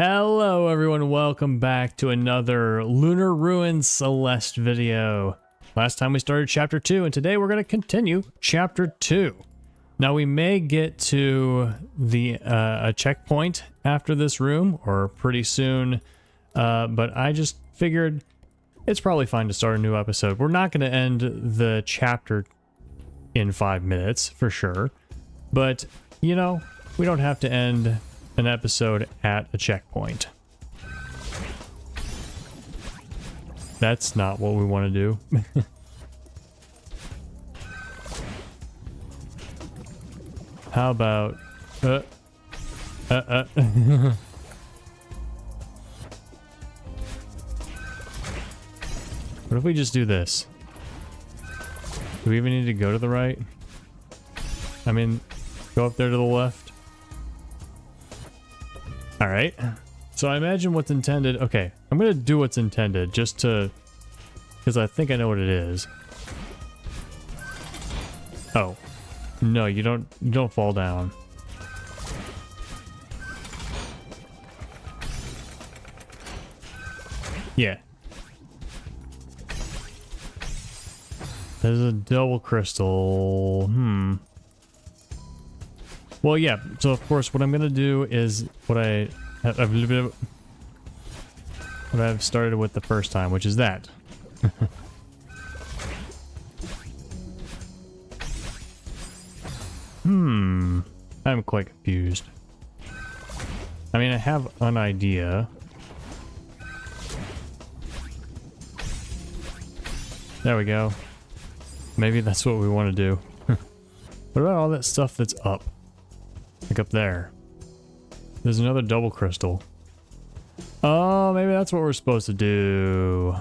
Hello everyone, welcome back to another Lunar Ruins Celeste video. Last time we started chapter 2 and today we're going to continue chapter 2. Now we may get to the a checkpoint after this room or pretty soon, but I just figured it's probably fine to start a new episode. We're not going to end the chapter in 5 minutes for sure, but you know, we don't have to end an episode at a checkpoint. That's not what we want to do. How about What if we just do this? Do we even need to go to the right? I mean, go up there to the left. All right, so I imagine what's intended. Okay, I'm gonna do what's intended just to, because I think I know what it is. Oh, no, you don't fall down. Yeah. There's a double crystal. Well, yeah, so of course what I'm going to do is what I've started with the first time, which is that. I'm quite confused. I mean, I have an idea. There we go. Maybe that's what we want to do. What about all that stuff that's up? Like up there. There's another double crystal. Oh, maybe that's what we're supposed to do.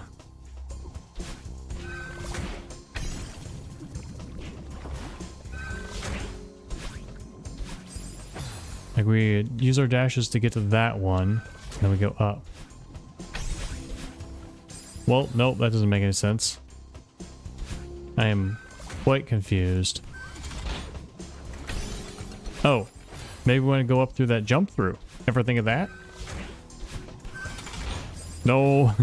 Like we use our dashes to get to that one, and then we go up. Well, nope, that doesn't make any sense. I am quite confused. Oh. Maybe we want to go up through that jump through. Ever think of that? No.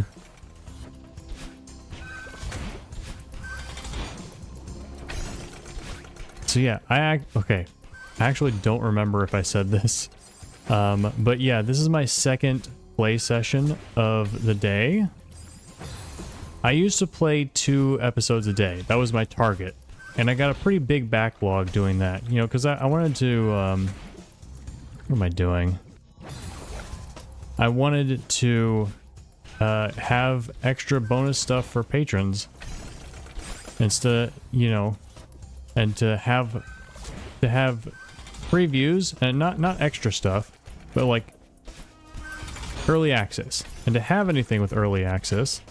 So yeah, okay. I actually don't remember if I said this. But yeah, this is my second play session of the day. I used to play 2 episodes a day. That was my target. And I got a pretty big backlog doing that. You know, because I wanted to... what am I doing? I wanted to have extra bonus stuff for patrons instead, you know, and to have previews and not extra stuff, but like early access. And to have anything with early access,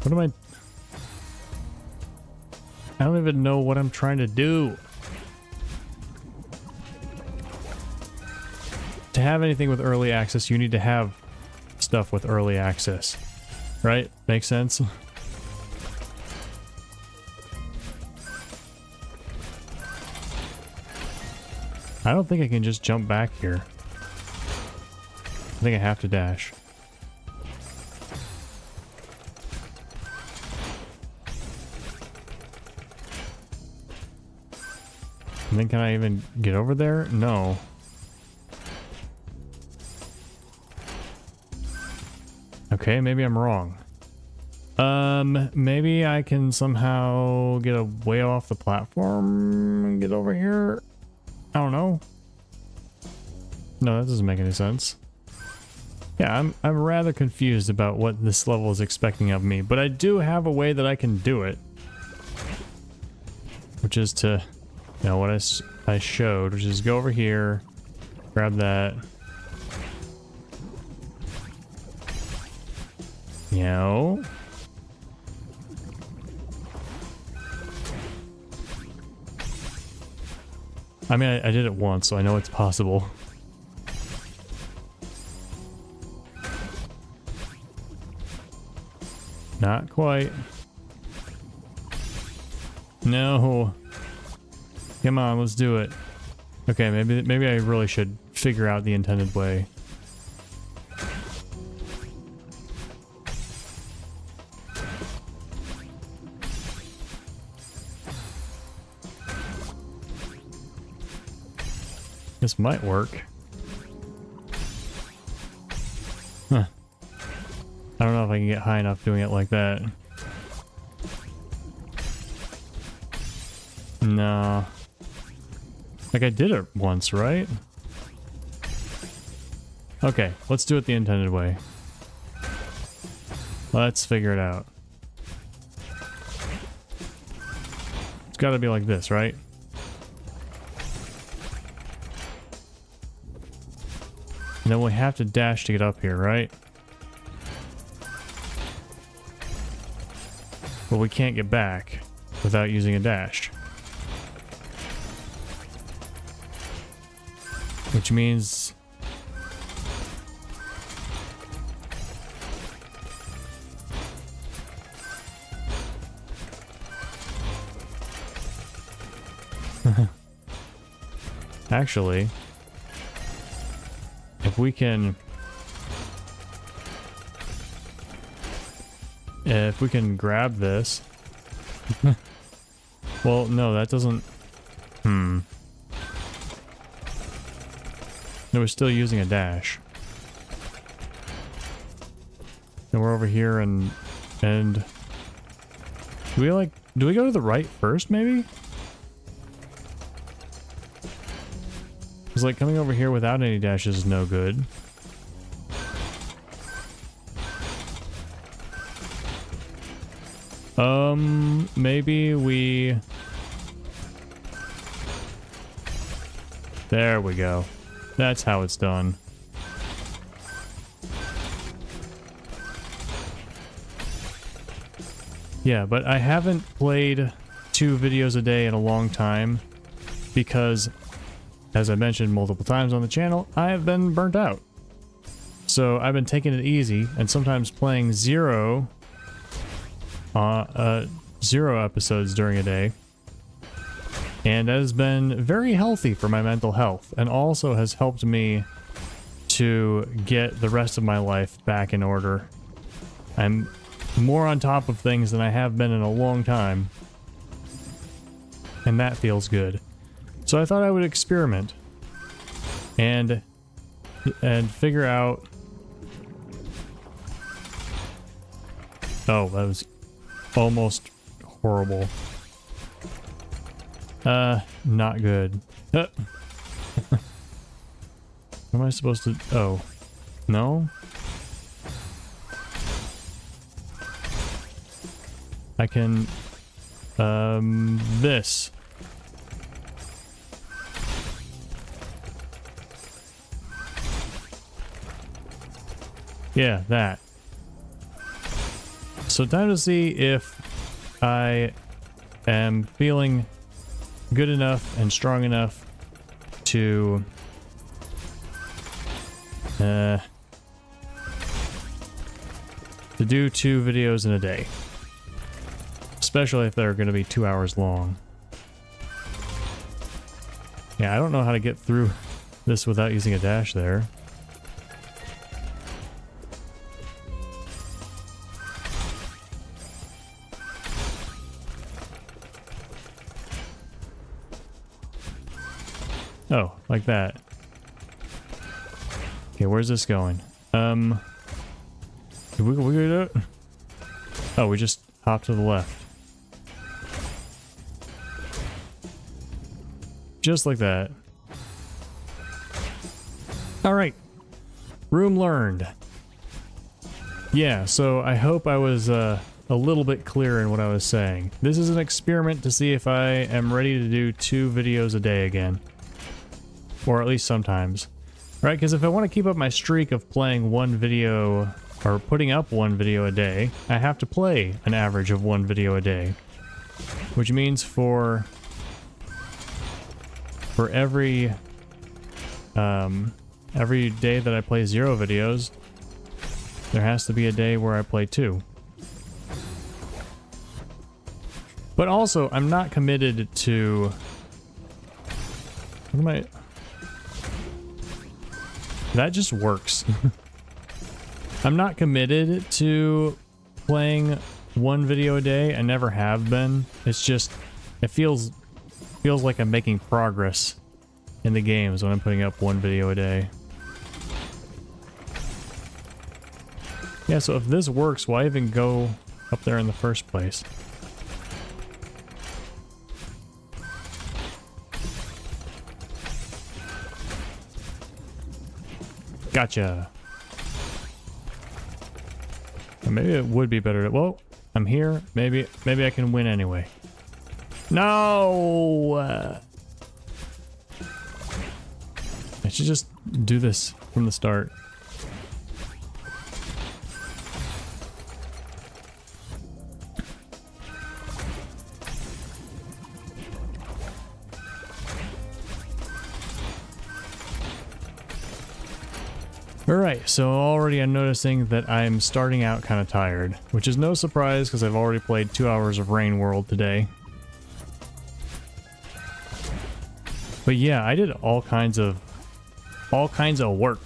what am I don't even know what I'm trying to do. To have anything with early access, you need to have stuff with early access. Right? Makes sense? I don't think I can just jump back here. I think I have to dash. And then can I even get over there? No. Okay, maybe I'm wrong. Maybe I can somehow get way off the platform and get over here. I don't know. No, that doesn't make any sense. Yeah, I'm rather confused about what this level is expecting of me, but I do have a way that I can do it. Which is to, you know, what I showed, which is go over here, grab that. You know. I mean, I did it once, so I know it's possible. Not quite. No. Come on, let's do it. Okay, maybe I really should figure out the intended way. This might work. Huh. I don't know if I can get high enough doing it like that. No. Like I did it once, right? Okay, let's do it the intended way. Let's figure it out. It's gotta be like this, right? And then we have to dash to get up here, right? But we can't get back without using a dash. Which means... Actually, if we can grab this. Well, no, that doesn't. No, we're still using a dash. And we're over here and do we go to the right first, maybe? It's like coming over here without any dashes is no good. Maybe we... There we go. That's how it's done. Yeah, but I haven't played 2 videos a day in a long time because, as I mentioned multiple times on the channel, I have been burnt out. So I've been taking it easy and sometimes playing zero episodes during a day. And that has been very healthy for my mental health and also has helped me to get the rest of my life back in order. I'm more on top of things than I have been in a long time. And that feels good. So I thought I would experiment and figure out... Oh, that was almost horrible. Not good. What am I supposed to... Oh. No? I can... this. Yeah, that. So time to see if I am feeling good enough and strong enough to do 2 videos in a day. Especially if they're going to be 2 hours long. Yeah, I don't know how to get through this without using a dash there. Oh, like that. Okay, where's this going? Did we do it? Oh, we just hop to the left. Just like that. Alright. Room learned. Yeah, so I hope I was a little bit clearer in what I was saying. This is an experiment to see if I am ready to do 2 videos a day again. Or at least sometimes. Right, because if I want to keep up my streak of playing 1 video, or putting up 1 video a day, I have to play an average of 1 video a day. Which means for every day that I play 0 videos, there has to be a day where I play 2. But also, I'm not committed to... What am I... That just works. I'm not committed to playing 1 video a day. I never have been. It's just, it feels like I'm making progress in the games when I'm putting up one video a day. Yeah, so if this works, why even go up there in the first place? Gotcha. Or maybe it would be better to... Whoa, I'm here. Maybe I can win anyway. No! I should just do this from the start. Alright, so already I'm noticing that I'm starting out kind of tired, which is no surprise because I've already played 2 hours of Rain World today. But yeah, I did all kinds of work.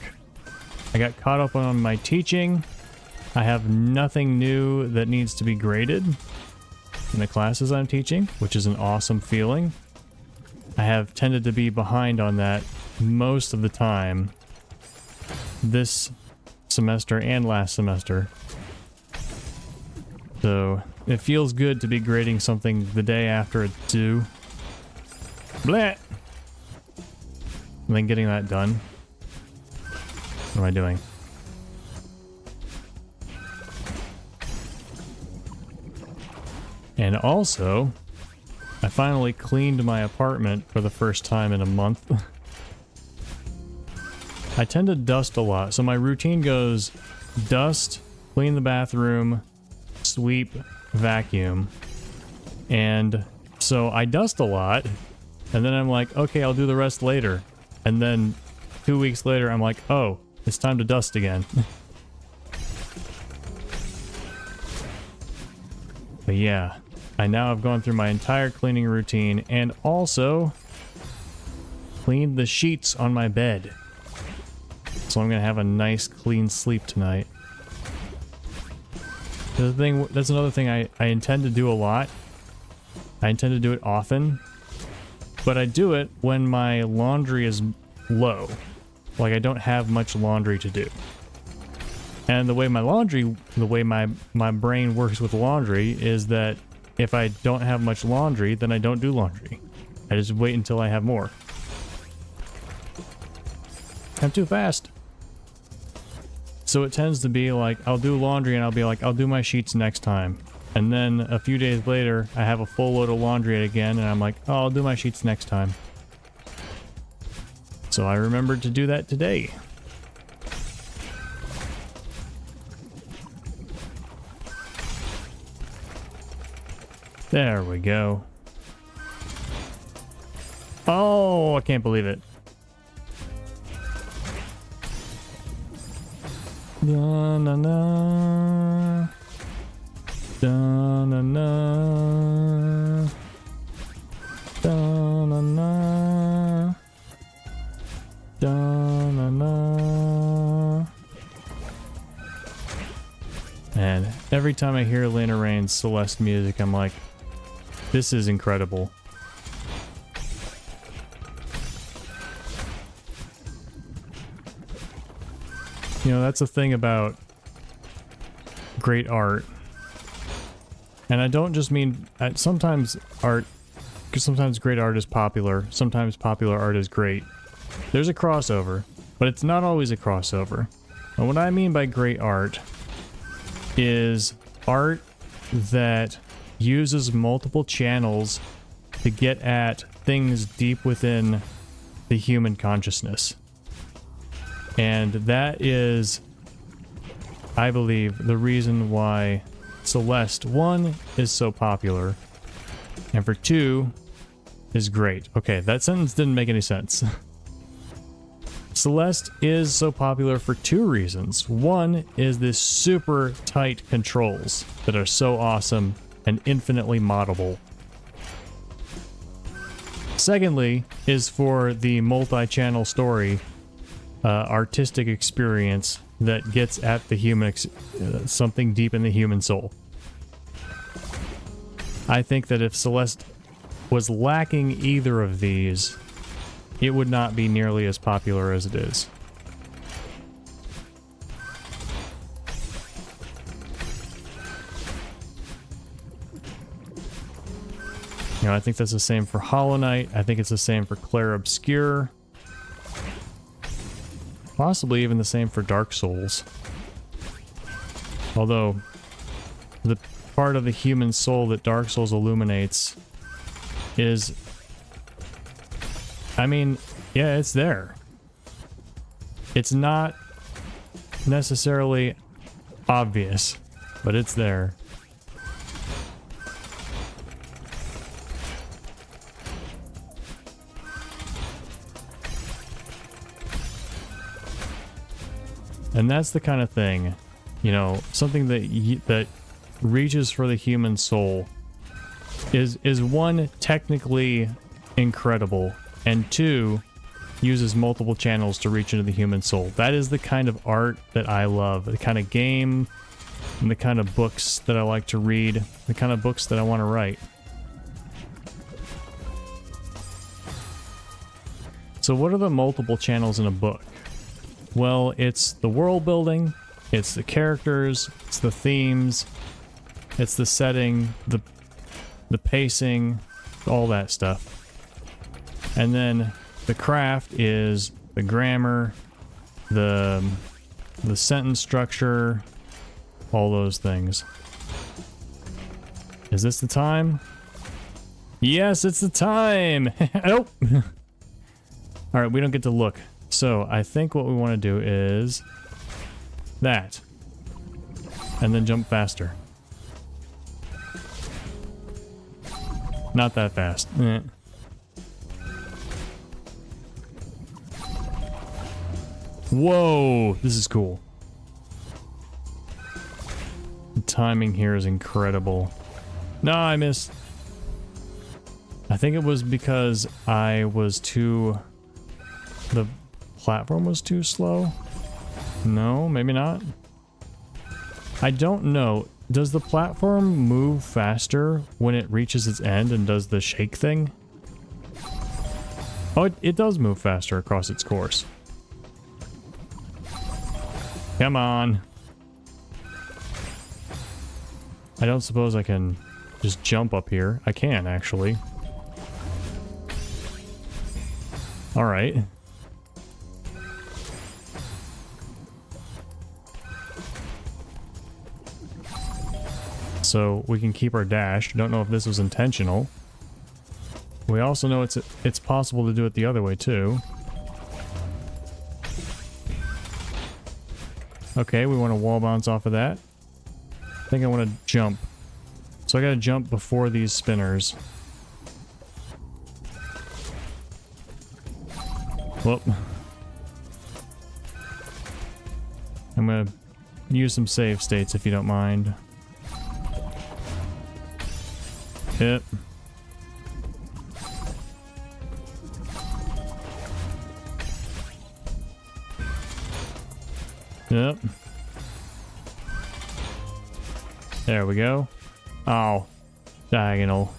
I got caught up on my teaching. I have nothing new that needs to be graded in the classes I'm teaching, which is an awesome feeling. I have tended to be behind on that most of the time this semester and last semester. So it feels good to be grading something the day after it's due. Blah! And then getting that done. What am I doing? And also, I finally cleaned my apartment for the first time in a month. I tend to dust a lot, so my routine goes dust, clean the bathroom, sweep, vacuum. And so I dust a lot, and then I'm like, okay, I'll do the rest later. And then 2 weeks later, I'm like, oh, it's time to dust again. But yeah, I now have gone through my entire cleaning routine and also cleaned the sheets on my bed. So I'm gonna have a nice clean sleep tonight. That's another thing I intend to do a lot. I intend to do it often, but I do it when my laundry is low. Like I don't have much laundry to do. And the way my brain works with laundry is that if I don't have much laundry, then I don't do laundry. I just wait until I have more. I'm too fast. So it tends to be like, I'll do laundry and I'll be like, I'll do my sheets next time. And then a few days later, I have a full load of laundry again and I'm like, oh, I'll do my sheets next time. So I remembered to do that today. There we go. Oh, I can't believe it. Da na na. Da na na. Da na na. Da na na. And every time I hear Lunar Ruins Celeste music, I'm like, this is incredible. You know, that's the thing about great art. And I don't just mean sometimes art, because sometimes great art is popular, sometimes popular art is great. There's a crossover, but it's not always a crossover. And what I mean by great art is art that uses multiple channels to get at things deep within the human consciousness. And that is, I believe, the reason why Celeste, 1, is so popular, and for 2, is great. Okay, that sentence didn't make any sense. Celeste is so popular for 2 reasons. 1 is this super tight controls that are so awesome and infinitely moddable. Secondly, is for the multi-channel story, artistic experience that gets at the human, something deep in the human soul. I think that if Celeste was lacking either of these, it would not be nearly as popular as it is. You know, I think that's the same for Hollow Knight. I think it's the same for Clair Obscure. Possibly even the same for Dark Souls. Although, the part of the human soul that Dark Souls illuminates is... I mean, yeah, it's there. It's not necessarily obvious, but it's there. And that's the kind of thing, you know, something that reaches for the human soul is one, technically incredible, and two, uses multiple channels to reach into the human soul. That is the kind of art that I love, the kind of game and the kind of books that I like to read, the kind of books that I want to write. So what are the multiple channels in a book? Well, it's the world building, it's the characters, it's the themes, it's the setting, the pacing, all that stuff. And then the craft is the grammar, the sentence structure, all those things. Is this the time? Yes, it's the time! Oh! Alright, we don't get to look. So, I think what we want to do is that. And then jump faster. Not that fast. Whoa! This is cool. The timing here is incredible. No, I missed. I think it was because I was too... The platform was too slow? No, maybe not. I don't know. Does the platform move faster when it reaches its end and does the shake thing? Oh, it does move faster across its course. Come on. I don't suppose I can just jump up here. I can, actually. Alright. So we can keep our dash. Don't know if this was intentional. We also know it's possible to do it the other way too. Okay, we want to wall bounce off of that. I think I want to jump. So I gotta jump before these spinners. Whoop. I'm gonna use some save states if you don't mind. Yep. Yep. There we go. Oh, diagonal.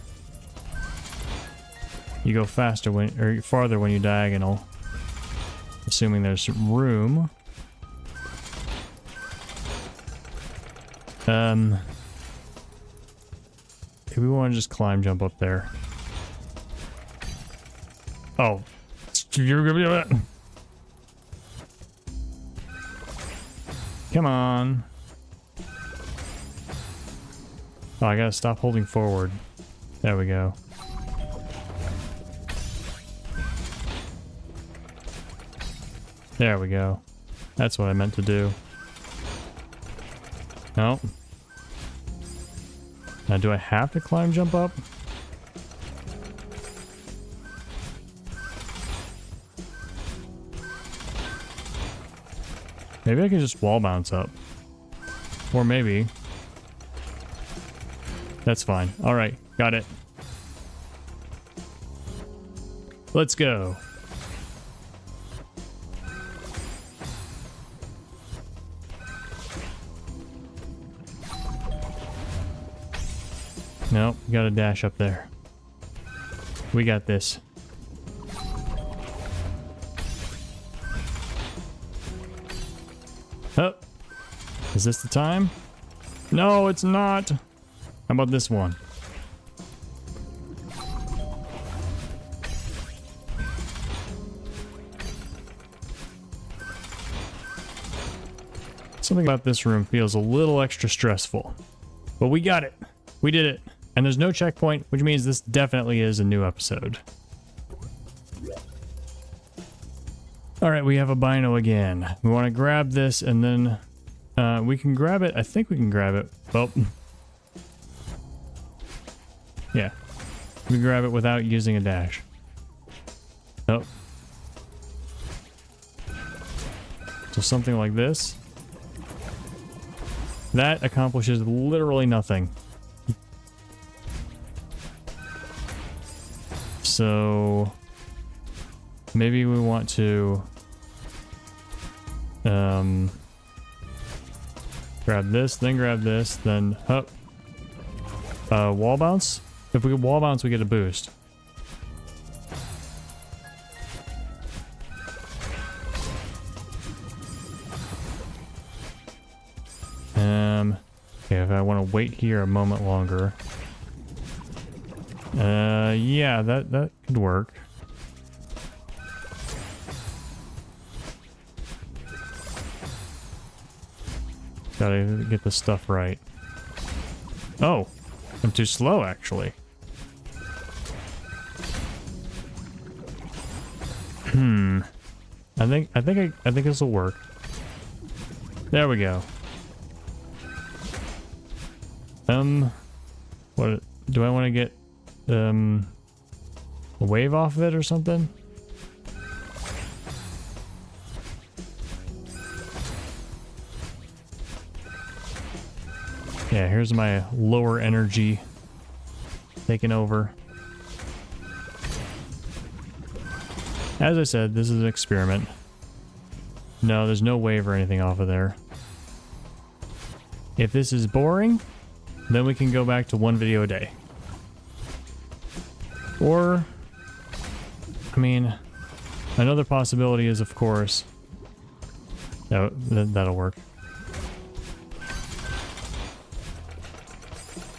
You go faster when, or farther when you diagonal. Assuming there's room. Maybe we want to just climb jump up there. Oh. You're gonna be that. Come on. Oh, I gotta stop holding forward. There we go. There we go. That's what I meant to do. No. Now, do I have to climb jump up? Maybe I can just wall bounce up. Or maybe. That's fine. Alright, got it. Let's go. Nope, you gotta dash up there. We got this. Oh, is this the time? No, it's not. How about this one? Something about this room feels a little extra stressful. But we got it. We did it. And there's no checkpoint, which means this definitely is a new episode. Alright, we have a bino again. We want to grab this and then we can grab it. I think we can grab it. Well, yeah. We can grab it without using a dash. Oh. So something like this. That accomplishes literally nothing. So maybe we want to grab this, then up. Wall bounce? If we wall bounce, we get a boost. Okay, if I want to wait here a moment longer. Yeah, that could work. Gotta get this stuff right. Oh, I'm too slow actually. I think this will work. There we go. What do I want to get? A wave off of it or something? Yeah, here's my lower energy taking over. As I said, this is an experiment. No, there's no wave or anything off of there. If this is boring, then we can go back to one video a day. Or, I mean, another possibility is, of course, that'll work.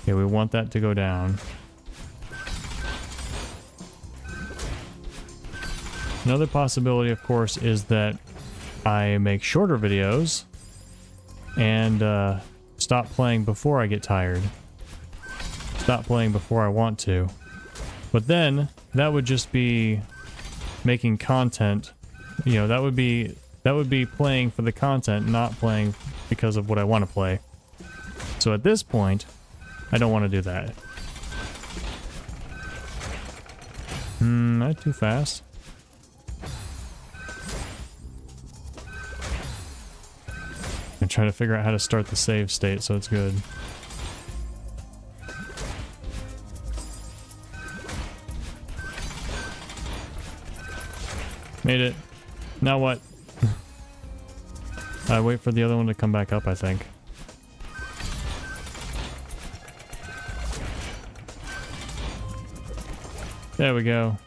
Okay, we want that to go down. Another possibility, of course, is that I make shorter videos and stop playing before I get tired. Stop playing before I want to. But then that would just be making content. You know, that would be playing for the content, not playing because of what I want to play. So at this point, I don't want to do that. Not too fast. I'm trying to figure out how to start the save state so it's good. Made it. Now what? I wait for the other one to come back up, I think. There we go.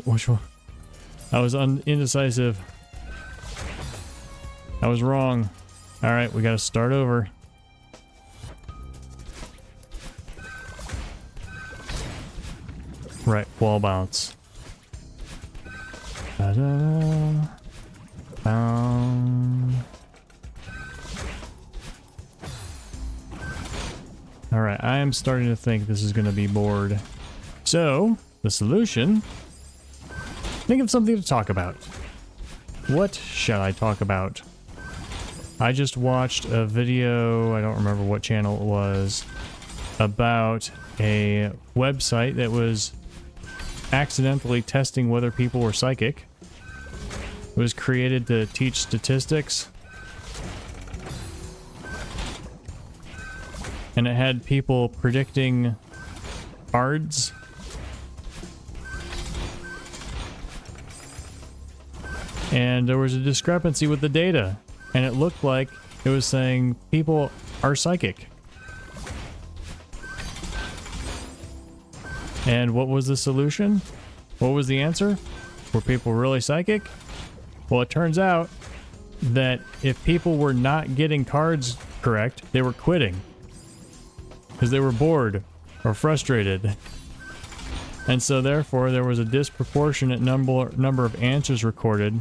Which one? I was indecisive. I was wrong. Alright, we gotta start over. Right, wall bounce. Ta-da. Alright, I am starting to think this is gonna be bored. So, the solution... Think of something to talk about. What shall I talk about? I just watched a video, I don't remember what channel it was, about a website that was accidentally testing whether people were psychic. It was created to teach statistics. And it had people predicting cards. And there was a discrepancy with the data. And it looked like it was saying people are psychic. And what was the solution? What was the answer? Were people really psychic? Well, it turns out that if people were not getting cards correct, they were quitting because they were bored or frustrated. And so therefore there was a disproportionate number of answers recorded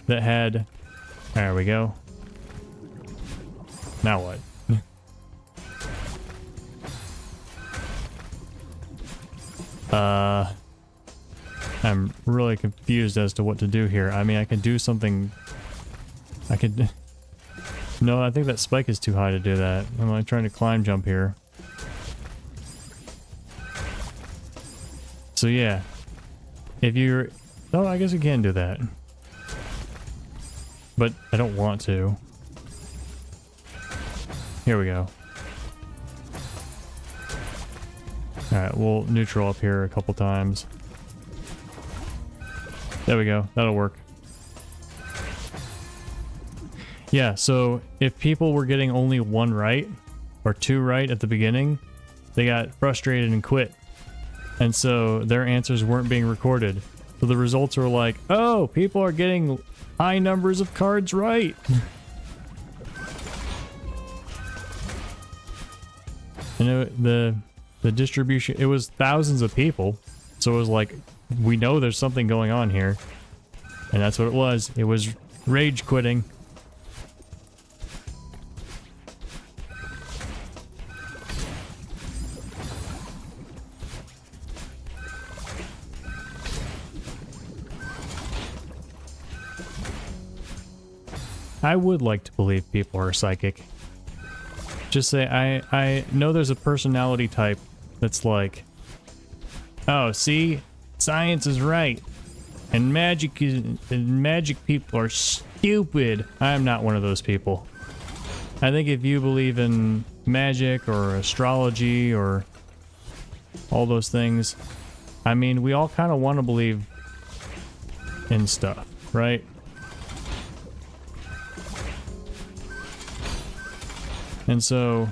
that had, there we go. Now what? I'm really confused as to what to do here. I mean, I could do something. I could. No, I think that spike is too high to do that. I'm like trying to climb jump here. So yeah, if you're, oh, I guess you can do that, but I don't want to. Here we go. All right, we'll neutral up here a couple times. There we go. That'll work. Yeah, so if people were getting only one right or two right at the beginning, they got frustrated and quit. And so their answers weren't being recorded. So the results were like, oh, people are getting high numbers of cards right. And the distribution, it was thousands of people. So it was like, we know there's something going on here. And that's what it was. It was rage quitting. I would like to believe people are psychic. Just say, I know there's a personality type that's like, oh, see, science is right, and magic people are stupid. I'm not one of those people. I think if you believe in magic or astrology or all those things, I mean, we all kind of want to believe in stuff, right? And so,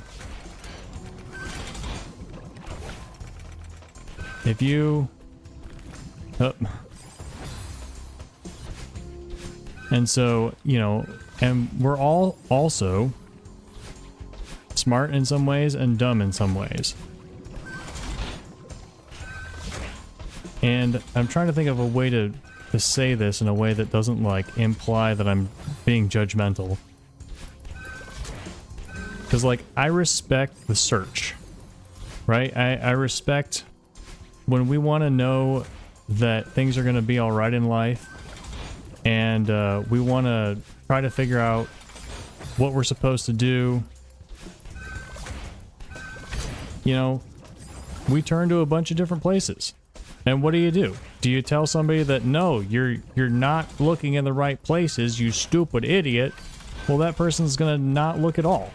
if you, and so, you know, and we're all also smart in some ways and dumb in some ways. And I'm trying to think of a way to say this in a way that doesn't like imply that I'm being judgmental. Because, like, I respect the search, right? I respect when we want to know that things are going to be all right in life, and we want to try to figure out what we're supposed to do. You know, we turn to a bunch of different places. And what do? Do you tell somebody that, no, you're not looking in the right places, you stupid idiot? Well, that person's going to not look at all.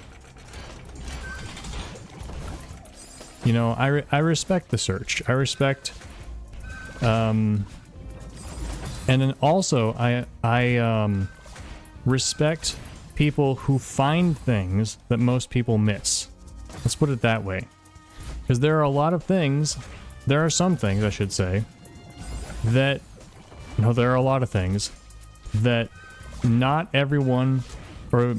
You know, I respect the search. I respect, and then also I respect people who find things that most people miss. Let's put it that way, because there are a lot of things. There are some things, I should say, that there are a lot of things that not everyone, or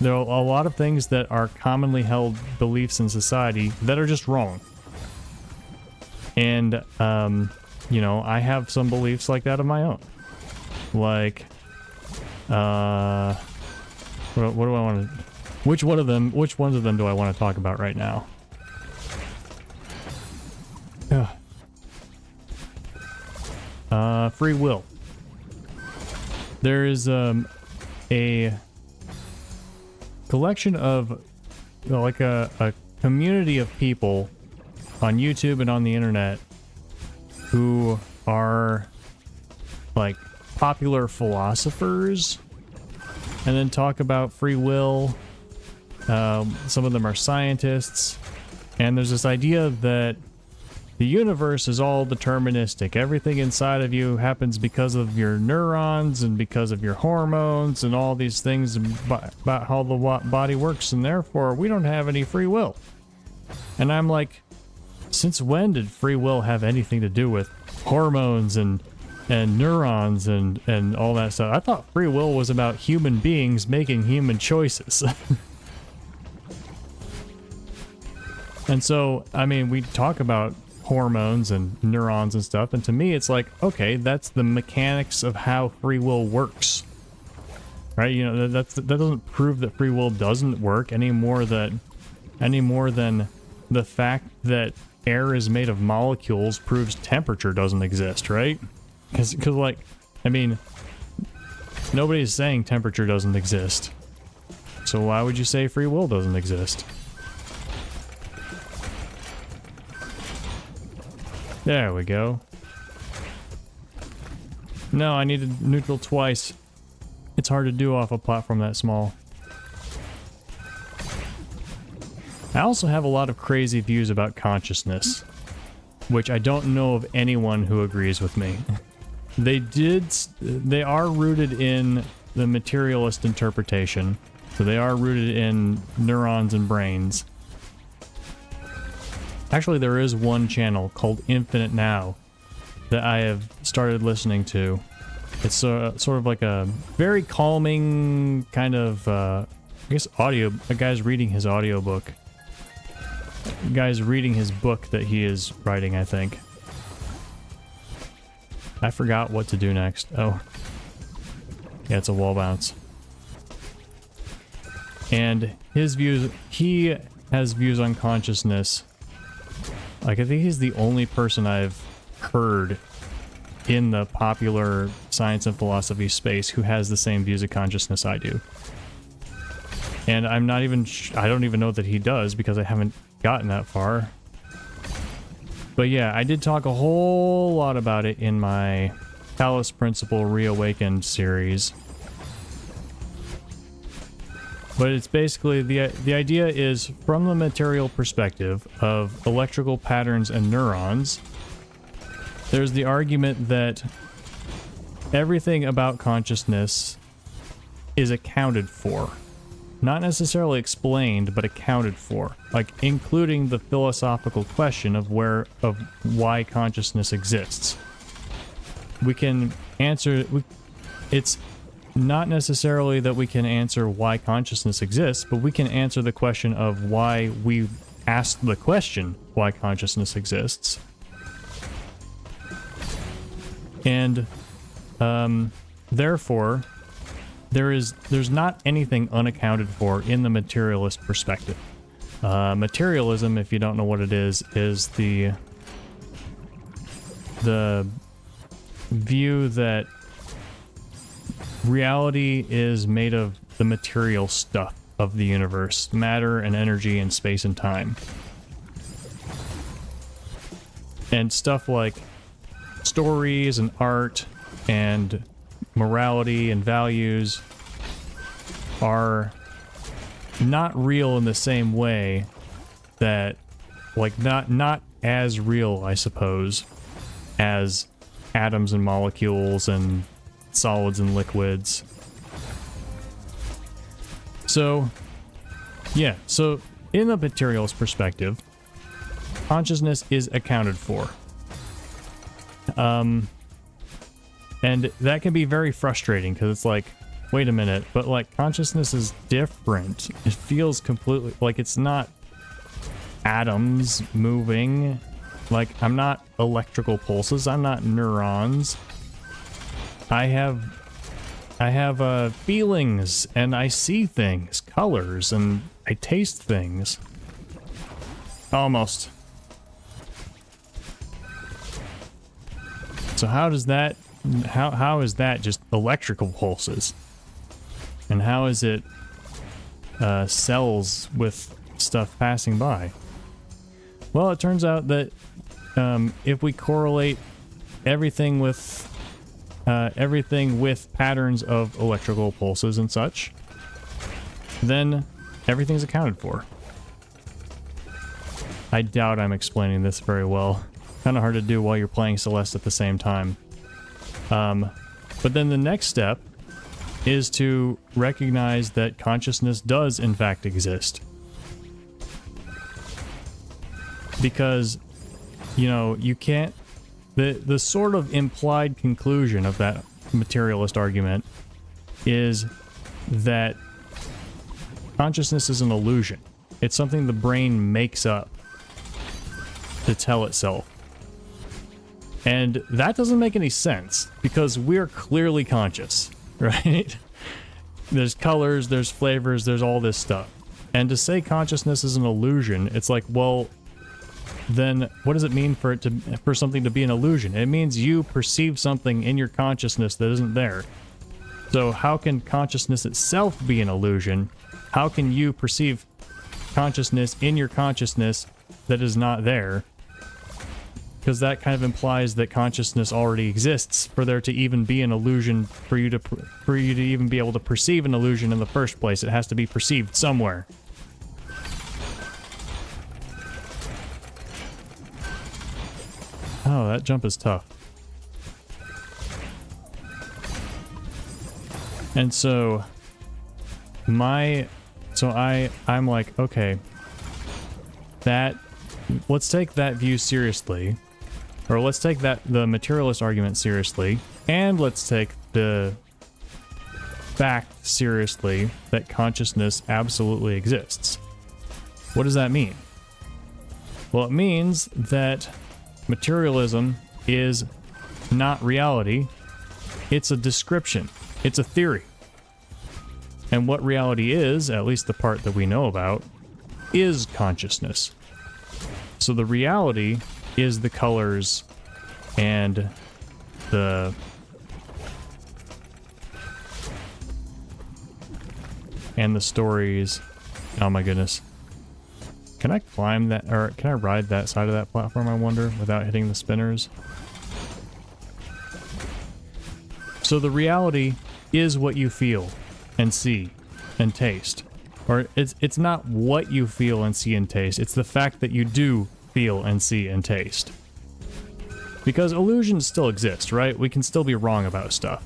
there are a lot of things that are commonly held beliefs in society that are just wrong. And, you know, I have some beliefs like that of my own. Like, what do I want to... Which ones of them do I want to talk about right now? Free will. There is, a collection of, you know, like a community of people on YouTube and on the internet who are like popular philosophers and then talk about free will. Some of them are scientists, and there's this idea that the universe is all deterministic. Everything inside of you happens because of your neurons and because of your hormones and all these things about how the body works, and therefore we don't have any free will. And I'm like, since when did free will have anything to do with hormones and and neurons and all that stuff. I thought free will was about human beings making human choices. And so, I mean, we talk about hormones and neurons and stuff, and to me it's like, okay, that's the mechanics of how free will works. Right? You know, that doesn't prove that free will doesn't work any more than the fact that air is made of molecules proves temperature doesn't exist, right? Because like, I mean, nobody's saying temperature doesn't exist. So why would you say free will doesn't exist? There we go. No, I needed neutral twice. It's hard to do off a platform that small. I also have a lot of crazy views about consciousness, which I don't know of anyone who agrees with me. They are rooted in the materialist interpretation, so they are rooted in neurons and brains. Actually, there is one channel called Infinite Now that I have started listening to. It's sort of like a very calming kind of, I guess, audio. A guy's reading his audiobook. A guy's reading his book that he is writing, I think. I forgot what to do next. Oh. Yeah, it's a wall bounce. And his views, he has views on consciousness. Like, I think he's the only person I've heard in the popular science and philosophy space who has the same views of consciousness I do. And I'm not even, I don't even know that he does because I haven't gotten that far. But yeah, I did talk a whole lot about it in my Talos Principle Reawakened series. But it's basically, the idea is, from the material perspective of electrical patterns and neurons, there's the argument that everything about consciousness is accounted for. Not necessarily explained, but accounted for. Like, including the philosophical question of why consciousness exists. We can answer, it's not necessarily that we can answer why consciousness exists, but we can answer the question of why we asked the question why consciousness exists. And therefore, there's not anything unaccounted for in the materialist perspective. Materialism, if you don't know what it is the view that reality is made of the material stuff of the universe, matter and energy and space and time. And stuff like stories and art and morality and values are not real in the same way that, like, not as real, I suppose, as atoms and molecules and solids and liquids. So, yeah, so in the materialist perspective, consciousness is accounted for. And that can be very frustrating because it's like, wait a minute, but like consciousness is different. It feels completely like it's not atoms moving. Like, I'm not electrical pulses, I'm not neurons. I have feelings, and I see things, colors, and I taste things. Almost. So how does that, how is that just electrical pulses? And how is it cells with stuff passing by? Well, it turns out that if we correlate everything with patterns of electrical pulses and such, then everything's accounted for. I doubt I'm explaining this very well. Kind of hard to do while you're playing Celeste at the same time. But then the next step is to recognize that consciousness does in fact exist. Because, you know, you can't... The sort of implied conclusion of that materialist argument is that consciousness is an illusion. It's something the brain makes up to tell itself. And that doesn't make any sense, because we're clearly conscious, right? There's colors, there's flavors, there's all this stuff. And to say consciousness is an illusion, it's like, well, then what does it mean for something to be an illusion? It means you perceive something in your consciousness that isn't there. So how can consciousness itself be an illusion? How can you perceive consciousness in your consciousness that is not there? Because that kind of implies that consciousness already exists for there to even be an illusion, for you to even be able to perceive an illusion in the first place. It has to be perceived somewhere. Oh, that jump is tough. And so I'm like, okay, let's take that view seriously. Or let's take the materialist argument seriously, and let's take the fact seriously that consciousness absolutely exists. What does that mean? Well, it means that materialism is not reality. It's a description. It's a theory. And what reality is, at least the part that we know about, is consciousness. So the reality is the colors and the stories. Oh my goodness. Can I climb that, or can I ride that side of that platform, I wonder, without hitting the spinners? So the reality is what you feel and see and taste. Or it's not what you feel and see and taste, it's the fact that you do feel and see and taste. Because illusions still exist, right? We can still be wrong about stuff.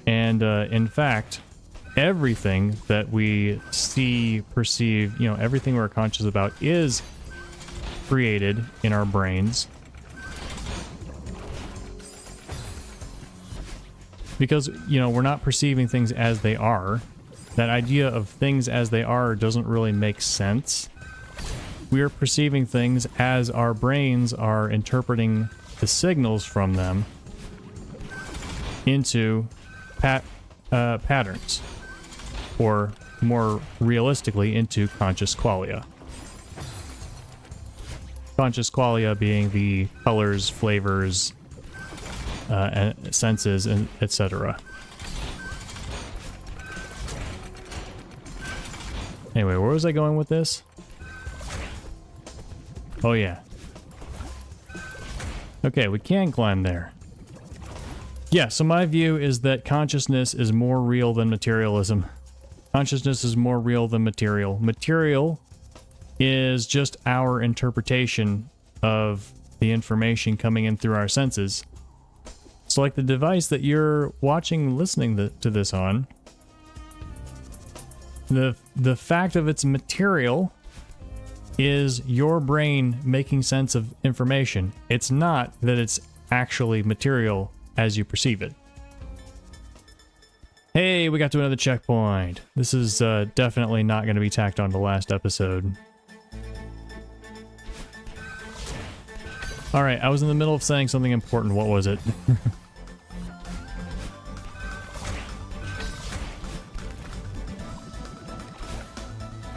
And in fact, everything that we see, perceive, everything we're conscious about is created in our brains. Because, we're not perceiving things as they are. That idea of things as they are doesn't really make sense. We are perceiving things as our brains are interpreting the signals from them into patterns, or more realistically, into conscious qualia. Conscious qualia being the colors, flavors, and senses, and etc. Anyway, where was I going with this? Oh yeah. Okay, we can climb there. Yeah, so my view is that consciousness is more real than materialism. Consciousness is more real than material. Material is just our interpretation of the information coming in through our senses. So like the device that you're watching, listening to this on, the fact of its material is your brain making sense of information. It's not that it's actually material as you perceive it. Hey, we got to another checkpoint. This is definitely not going to be tacked on to last episode. Alright, I was in the middle of saying something important. What was it?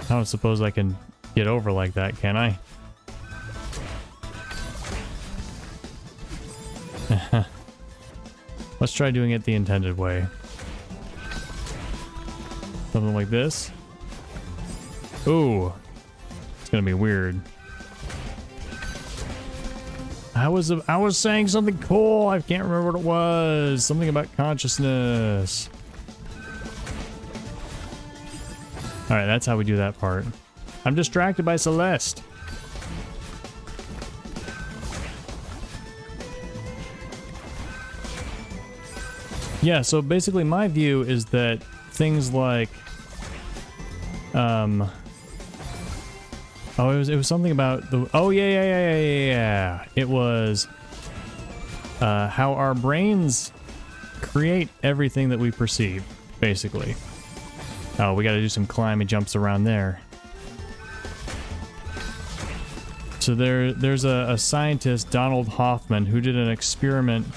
I don't suppose I can get over like that, can I? Let's try doing it the intended way. Something like this. Ooh. It's gonna be weird. I was saying something cool. I can't remember what it was. Something about consciousness. Alright, that's how we do that part. I'm distracted by Celeste. Yeah, so basically my view is that things like oh, it was something about the, oh yeah. It was how our brains create everything that we perceive, basically. Oh, we got to do some climbing jumps around there. So there's a scientist, Donald Hoffman, who did an experiment,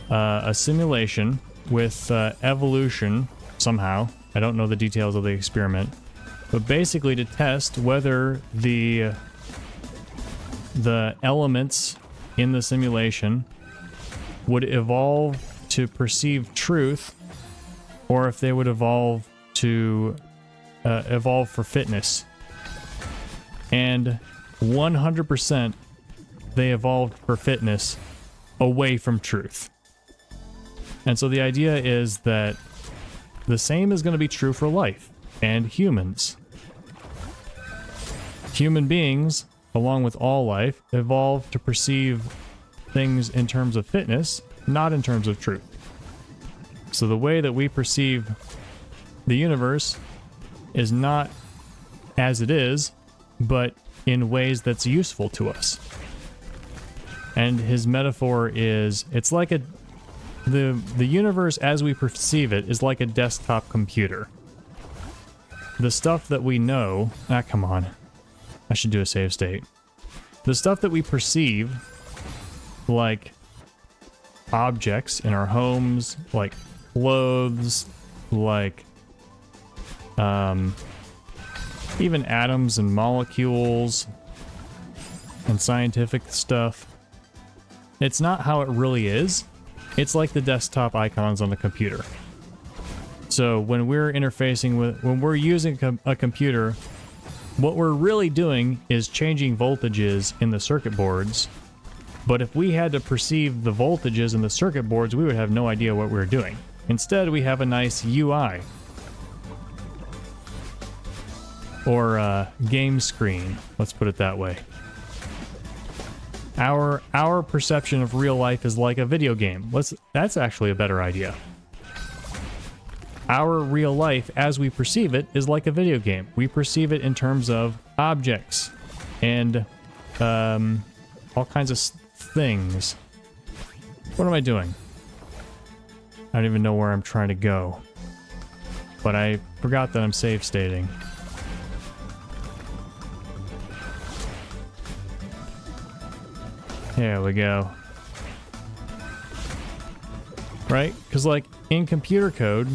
a simulation with evolution somehow. I don't know the details of the experiment, but basically to test whether the elements in the simulation would evolve to perceive truth, or if they would evolve to evolve for fitness. And 100% they evolved for fitness away from truth. And so the idea is that the same is going to be true for life and humans. Human beings, along with all life, evolve to perceive things in terms of fitness, not in terms of truth. So the way that we perceive the universe is not as it is, but in ways that's useful to us. And his metaphor is, it's like the universe as we perceive it is like a desktop computer. The stuff that we know, come on, I should do a save state. The stuff that we perceive, like objects in our homes, like clothes, like even atoms and molecules and scientific stuff, it's not how it really is. It's like the desktop icons on the computer. So when we're interfacing with, when we're using a computer, what we're really doing is changing voltages in the circuit boards. But if we had to perceive the voltages in the circuit boards, we would have no idea what we were doing. Instead, we have a nice UI. Or game screen, let's put it that way. Our perception of real life is like a video game. That's actually a better idea. Our real life, as we perceive it, is like a video game. We perceive it in terms of objects and all kinds of things. What am I doing? I don't even know where I'm trying to go. But I forgot that I'm save stating. There we go. Right? Because like in computer code,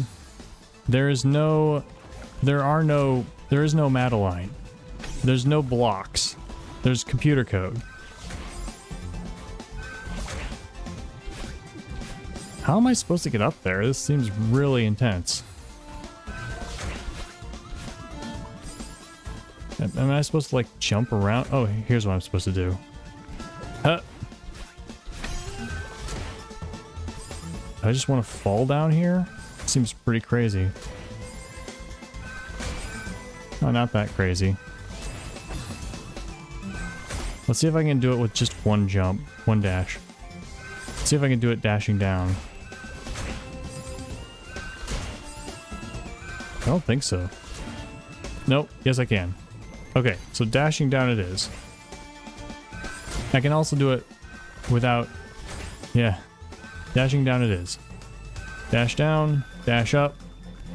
there is no Madeline. There's no blocks. There's computer code. How am I supposed to get up there? This seems really intense. Am I supposed to like jump around? Oh, here's what I'm supposed to do. I just want to fall down here? Seems pretty crazy. Oh, not that crazy. Let's see if I can do it with just one jump, one dash. Let's see if I can do it dashing down. I don't think so. Nope. Yes, I can. Okay, so dashing down it is. I can also do it without... Yeah. Dashing down it is. Dash down, dash up,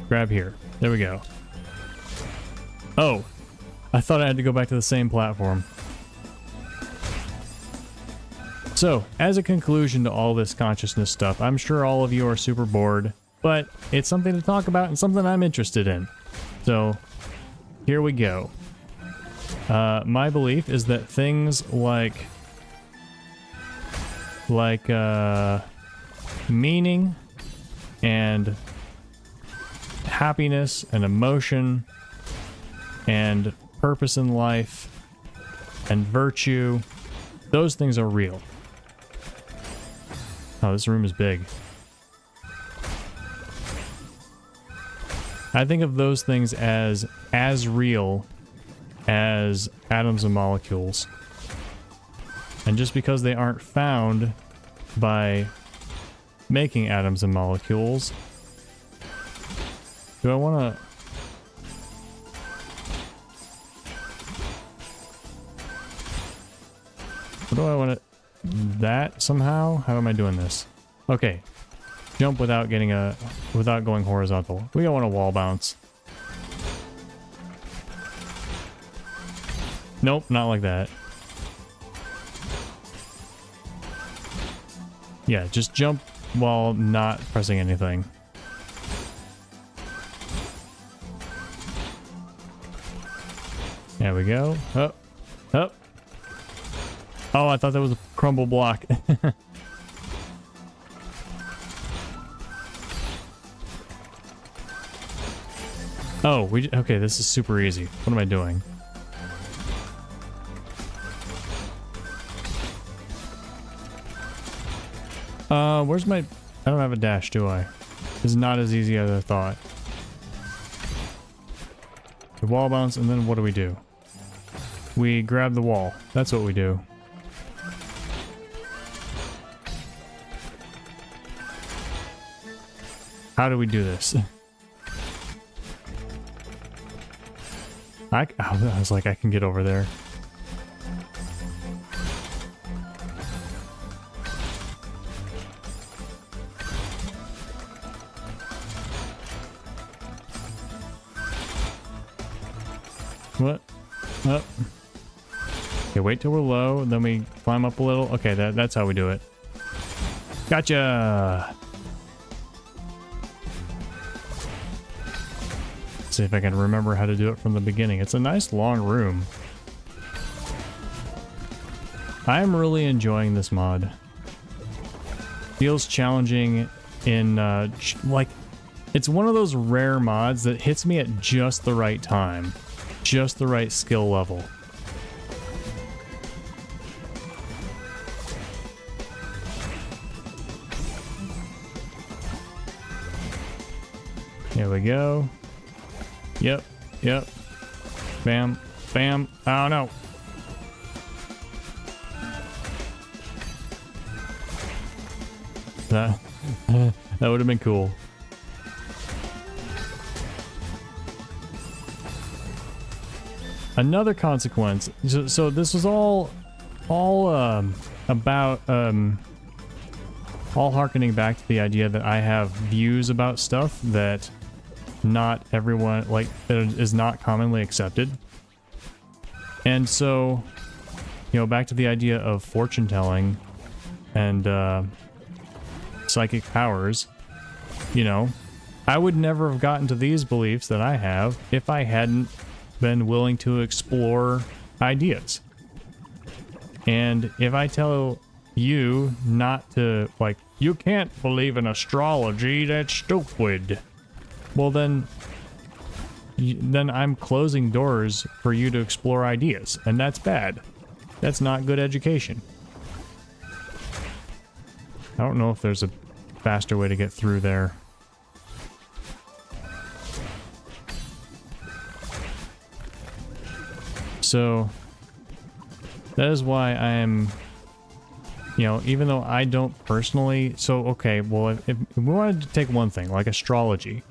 grab here. There we go. Oh, I thought I had to go back to the same platform. So, as a conclusion to all this consciousness stuff, I'm sure all of you are super bored, but it's something to talk about and something I'm interested in. So, here we go. My belief is that things like meaning and happiness and emotion and purpose in life and virtue, those things are real. Oh, this room is big. I think of those things as real as atoms and molecules. And just because they aren't found by making atoms and molecules, do I want to... What do I want to... that somehow? How am I doing this? Okay. Jump without getting without going horizontal. We don't want a wall bounce. Nope, not like that. Yeah, just jump while not pressing anything. There we go. Up. Up. Oh, I thought that was a crumble block. Oh, okay, this is super easy. What am I doing? Where's my... I don't have a dash, do I? This is not as easy as I thought. The wall bounce, and then what do we do? We grab the wall. That's what we do. How do we do this? I was like, I can get over there. What? Up. Okay, wait till we're low, and then we climb up a little. Okay, that's how we do it. Gotcha! Let's see if I can remember how to do it from the beginning. It's a nice long room. I'm really enjoying this mod. Feels challenging in, like, it's one of those rare mods that hits me at just the right time. Just the right skill level. Here we go. Yep, yep. Bam, bam. Oh no. That would have been cool. Another consequence. So this was all about all harkening back to the idea that I have views about stuff that not everyone, like, is not commonly accepted. And so, you know, back to the idea of fortune telling and psychic powers, you know, I would never have gotten to these beliefs that I have if I hadn't been willing to explore ideas. And if I tell you not to, like, you can't believe in astrology, that's stupid, well then I'm closing doors for you to explore ideas, and that's bad. That's not good education. I don't know if there's a faster way to get through there. So that is why I'm, you know, even though I don't personally, so okay, well, if we wanted to take one thing, like astrology,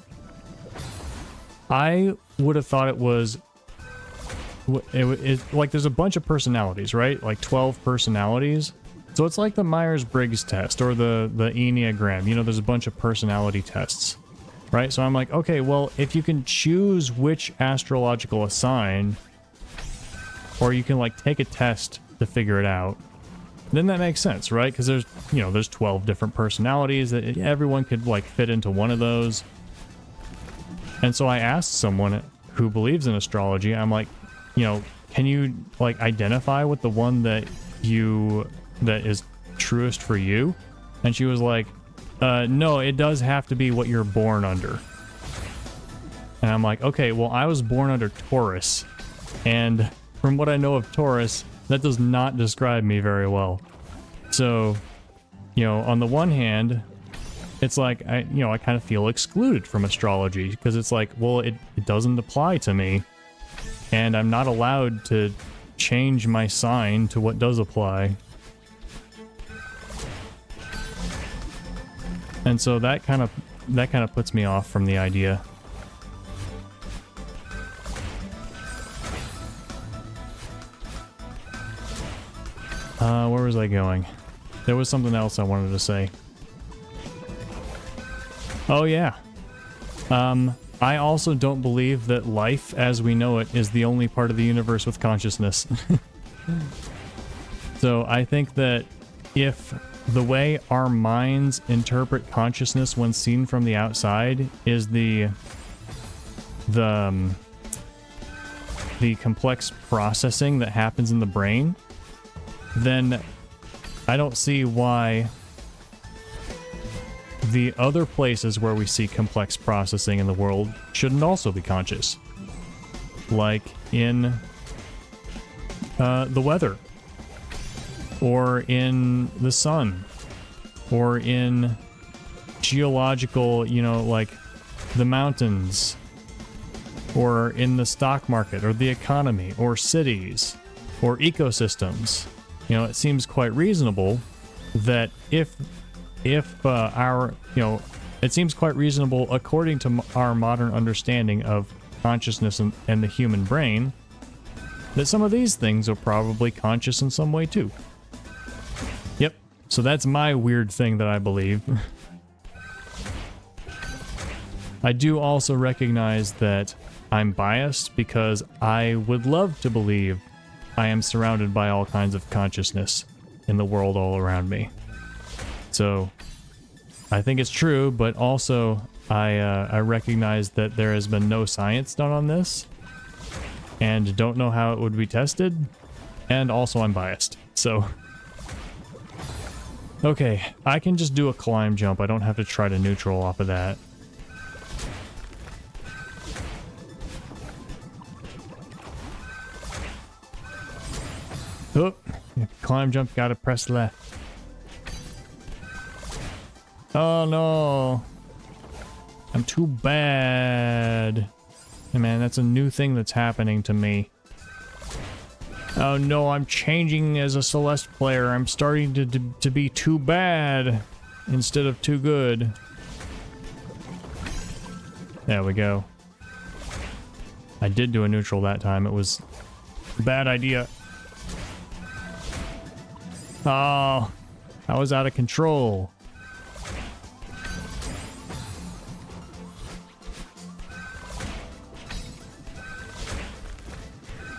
I would have thought it was, like there's a bunch of personalities, right? Like 12 personalities. So it's like the Myers-Briggs test or the Enneagram, you know, there's a bunch of personality tests, right? So I'm like, okay, well, if you can choose which astrological sign, or you can like take a test to figure it out, then that makes sense, right? Because there's, you know, there's 12 different personalities that everyone could like fit into one of those. And so I asked someone who believes in astrology, I'm like, you know, can you like identify with the one that is truest for you? And she was like, no, it does have to be what you're born under. And I'm like, okay, well, I was born under Taurus, and from what I know of Taurus, that does not describe me very well. So, you know, on the one hand, it's like, I kind of feel excluded from astrology because it's like, well, it doesn't apply to me, and I'm not allowed to change my sign to what does apply. And so that kind of puts me off from the idea. Where was I going? There was something else I wanted to say. Oh yeah. I also don't believe that life as we know it is the only part of the universe with consciousness. So I think that if the way our minds interpret consciousness when seen from the outside is the complex processing that happens in the brain, then I don't see why the other places where we see complex processing in the world shouldn't also be conscious. Like in the weather, or in the sun, or in geological, you know, like the mountains, or in the stock market, or the economy, or cities, or ecosystems. You know, it seems quite reasonable that if our, you know, it seems quite reasonable according to our modern understanding of consciousness and the human brain, that some of these things are probably conscious in some way too. Yep, so that's my weird thing that I believe. I do also recognize that I'm biased because I would love to believe I am surrounded by all kinds of consciousness in the world all around me. So I think it's true, but also I recognize that there has been no science done on this and don't know how it would be tested, and also I'm biased. So okay, I can just do a climb jump. I don't have to try to neutral off of that. Oh, climb jump, gotta press left. Oh no. I'm too bad. Hey man, that's a new thing that's happening to me. Oh no, I'm changing as a Celeste player. I'm starting to be too bad instead of too good. There we go. I did do a neutral that time. It was a bad idea. Oh, I was out of control.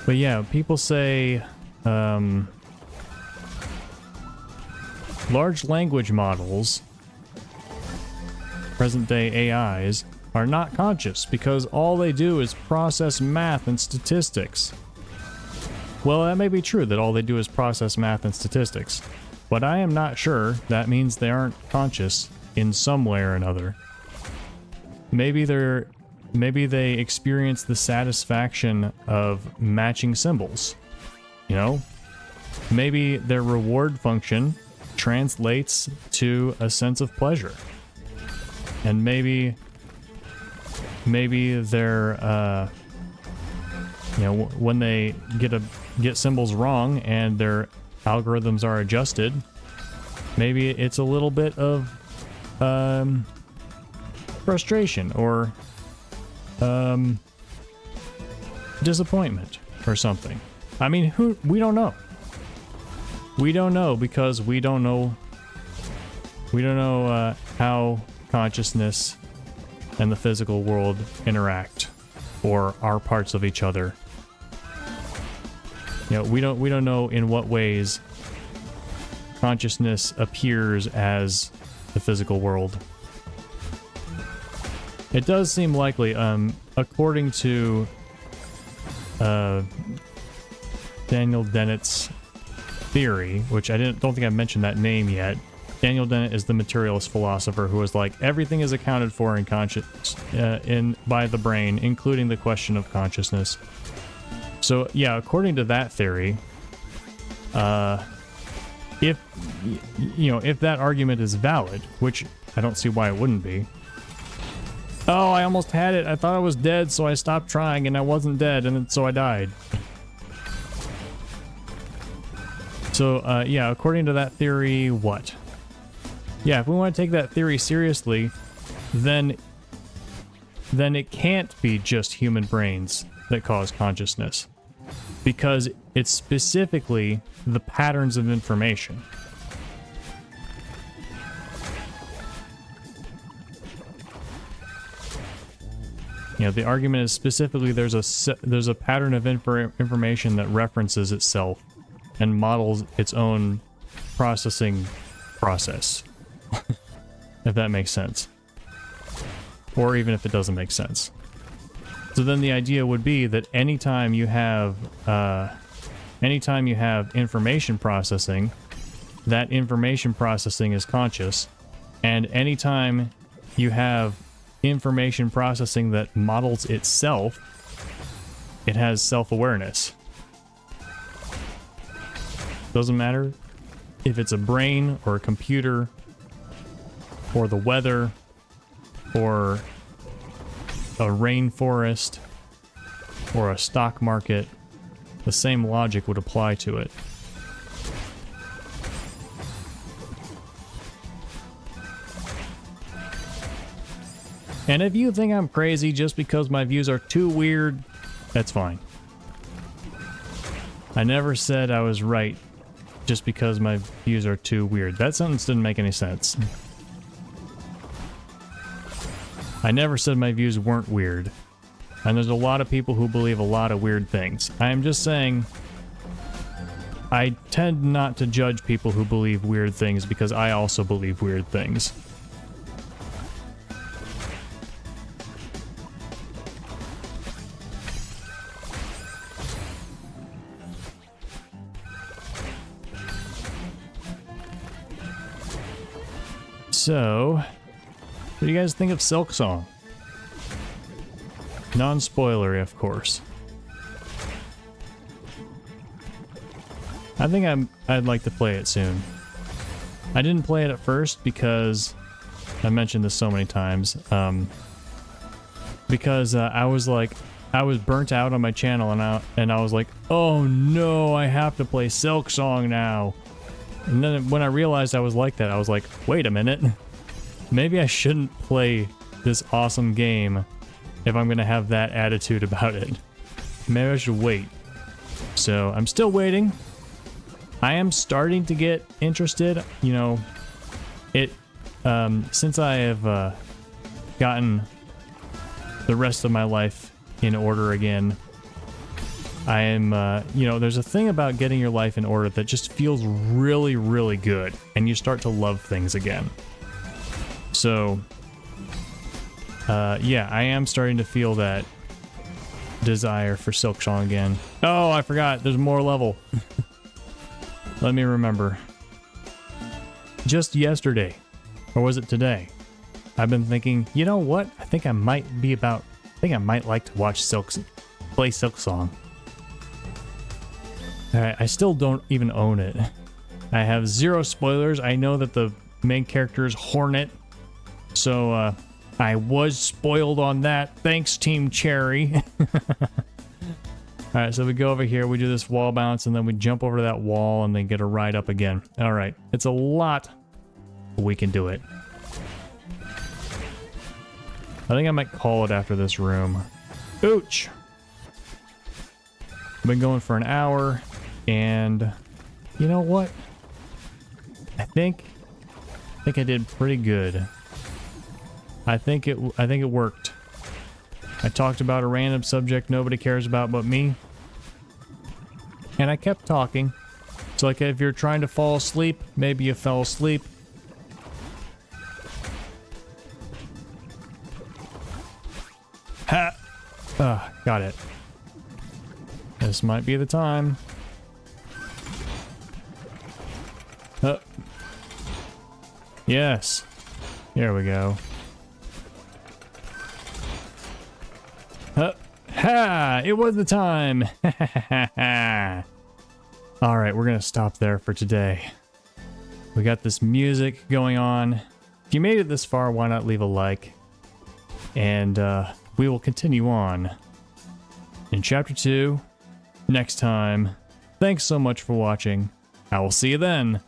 But yeah, people say large language models, present day AIs, are not conscious because all they do is process math and statistics. Well, that may be true that all they do is process math and statistics, but I am not sure that means they aren't conscious in some way or another. Maybe they experience the satisfaction of matching symbols. You know? Maybe their reward function translates to a sense of pleasure. And maybe they're you know, when they get symbols wrong and their algorithms are adjusted, maybe it's a little bit of frustration or disappointment or something. I mean, we don't know. We don't know because we don't know how consciousness and the physical world interact or are parts of each other. You know, we don't know in what ways consciousness appears as the physical world. It does seem likely, according to Daniel Dennett's theory, which I don't think I've mentioned that name yet. Daniel Dennett is the materialist philosopher who was like, everything is accounted for in by the brain, including the question of consciousness. So yeah, according to that theory, if that argument is valid, which I don't see why it wouldn't be. Oh, I almost had it. I thought I was dead, so I stopped trying, and I wasn't dead, and so I died. So, yeah, according to that theory, what? Yeah, if we want to take that theory seriously, then it can't be just human brains that cause consciousness, because it's specifically the patterns of information. You know, the argument is specifically there's a pattern of information that references itself and models its own processing process. If that makes sense. Or even if it doesn't make sense. So then the idea would be that anytime you have information processing, that information processing is conscious, and anytime you have information processing that models itself, it has self-awareness. Doesn't matter if it's a brain or a computer or the weather or a rainforest or a stock market, the same logic would apply to it. And if you think I'm crazy just because my views are too weird, that's fine. I never said I was right just because my views are too weird. That sentence didn't make any sense. I never said my views weren't weird. And there's a lot of people who believe a lot of weird things. I am just saying, I tend not to judge people who believe weird things because I also believe weird things. So, what do you guys think of Silksong? Non-spoilery, of course. I think I'd like to play it soon. I didn't play it at first because I mentioned this so many times. Because I was burnt out on my channel, and I was like, oh no, I have to play Silksong now. And then when I realized I was like that, I was like, wait a minute. Maybe I shouldn't play this awesome game if I'm going to have that attitude about it. Maybe I should wait. So I'm still waiting. I am starting to get interested. You know, since I have gotten the rest of my life in order again, I am, you know, there's a thing about getting your life in order that just feels really, really good, and you start to love things again. So, yeah, I am starting to feel that desire for Silksong again. Oh, I forgot, there's more level. Let me remember. Just yesterday, or was it today? I've been thinking, you know what? I think I might like to watch play Silksong. Alright, I still don't even own it. I have 0 spoilers. I know that the main character is Hornet. So, I was spoiled on that. Thanks, Team Cherry. Alright, so we go over here, we do this wall bounce, and then we jump over to that wall and then get a ride up again. Alright, it's a lot, but we can do it. I think I might call it after this room. Ooch! I've been going for an hour. And you know what? I think I did pretty good. I think it worked. I talked about a random subject nobody cares about but me. And I kept talking. It's like if you're trying to fall asleep, maybe you fell asleep. Ha! Got it. This might be the time. Yes. Here we go. Ha! It was the time! Alright, we're gonna stop there for today. We got this music going on. If you made it this far, why not leave a like? And we will continue on in Chapter 2 next time. Thanks so much for watching. I will see you then.